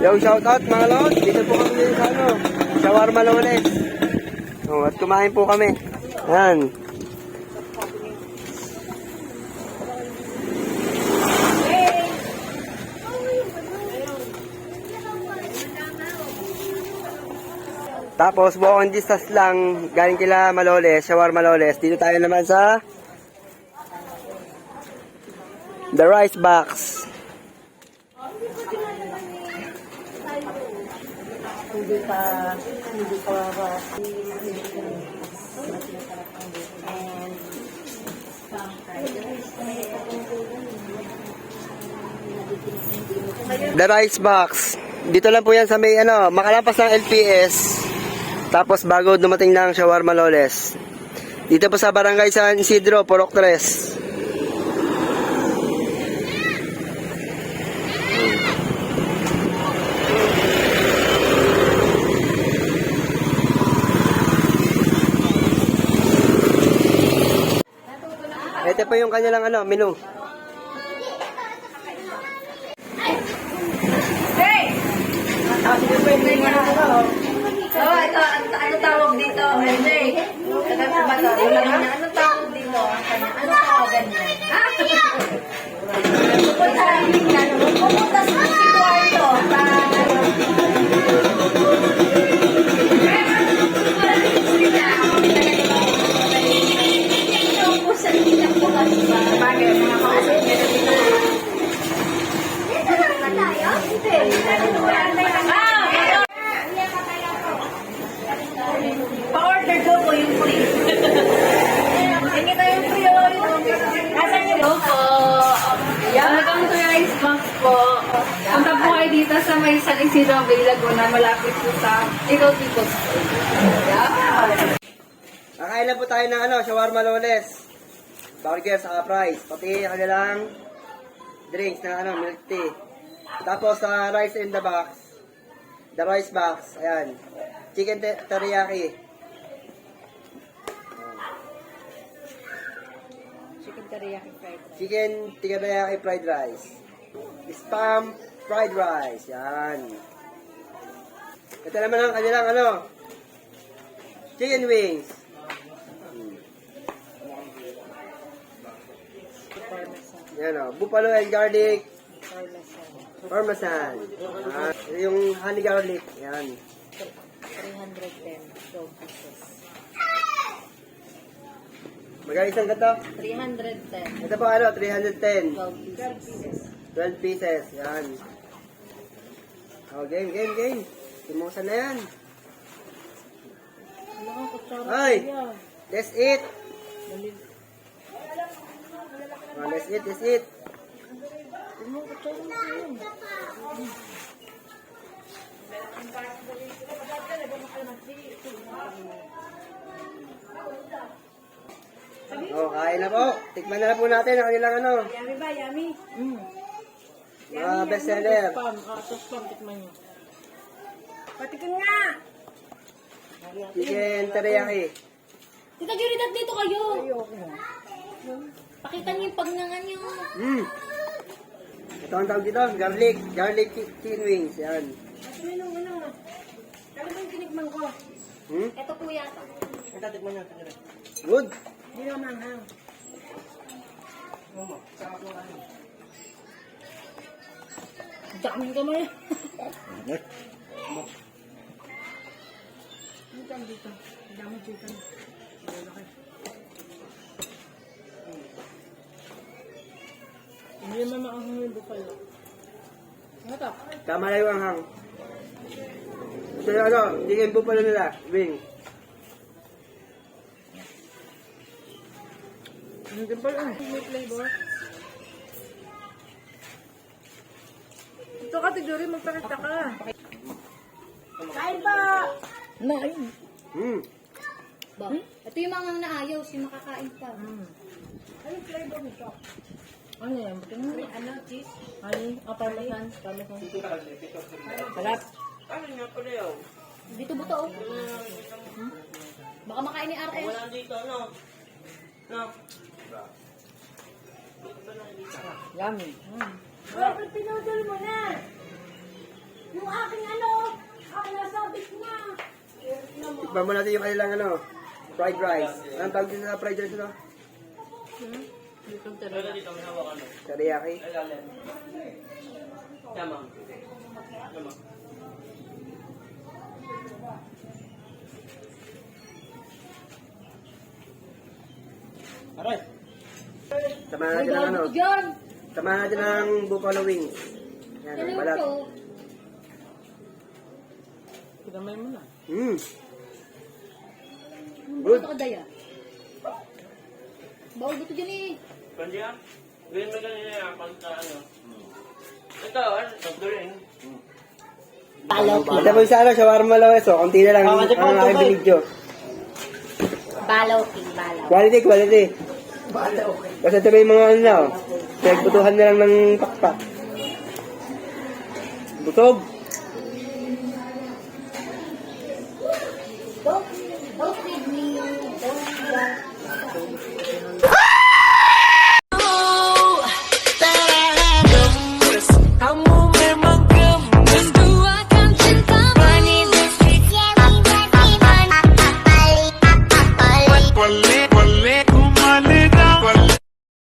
Yo, shout out mga lods. Dito po kami din sa Shawarma Loles. Oh, at kumain po kami. Yan. Tapos, walking distance lang, galing kila Maloles, Shawarma Loles. Dito tayo naman sa The Rice Box. Hindi pa The Rice Box. Dito lang po yan sa may makalampas ng LPS. Tapos bago dumating ng Shawarma Loles. Dito po sa Barangay San Isidro, Purok 3. Ito po yung kanilang menu. ito, ano tawag dito? Hey, ano tawag dito? Ano tawagan niya? Pupunta sa si Kwarto. Pa-order ko po yung free. Hindi tayo free o yung... Nasaan yung po? Welcome to Rice Box po. Punta po kayo dito sa may San Isidro, Bay Laguna, malapit po sa Ikaw Tipos. Kakain na po tayo ng Shawarma Loles. Burger sa fries. Pati kanilang drinks na milk tea. Tapos sa rice in the box. The rice box. Ayan. Chicken teriyaki. Chicken teriyaki fried. Chicken teriyaki fried rice. Spam fried rice. Yan. Ito naman ang kanilang chicken wings. Yan buffalo and garlic parmesan. Yung honey garlic. Yan. 310. 12 pieces. Magkano isang gato? 310. Ito po 310. 12 pieces. 12 pieces. Yan. Game. Tumusan na yan. Ay! Let's eat! Let's eat. Kain na po. Tikman na po natin ang kanilang Yummy ba? Yummy? mga bestseller. Spam, tikman nyo. Patikin nga! Chicken teriyaki. Tita Juridad, dito kayo. Pakita niyo yung pagnangan niyo. Ito ang tawag dito, garlic chicken wings. Yan. Kalo ba yung tinikman ko? Ito po yata. Good. Hindi naman manghang. Daming kamay. Dito. Dami chicken. Hindi naman maanghang yung buffalo. Ano to? Tama na yung anghang. Ito yung chicken buffalo nila, wing. Hindi pa lang. May flavor. Ito kategory, magpakita ka. Kain pa! Na, ayun. Ba? Ito yung mga naayaw, si makakain pa. Ano flavor nito? Ano yan? Ano, cheese? Ano? Parmesan. Sarap. Dito buto oh. Baka makain ni RS. Wala dito, no? Yummy. Pag pinudol mo na, yung tikman mo natin yung kanilang ano, fried rice. Anong tawag dito sa fried rice ito? Teriyaki. Samahan natin ng ano. Samahan natin ng buffalo wings. Yan, ang balat. Kinamay mo na. Good. Bawal dito dyan eh. Kandiyan? Gawin mo ganyan yan pagka ano. Ito, ano? Ito rin. Ito po sa ano, shawarma lawes. So, konti na lang ang aking binidyo. Balaw, king balaw. Quality, quality. Kasi ito may mga ano na, oh. Pinagbutuhan na lang ng pakpak. Busog. Don't leave me. Don't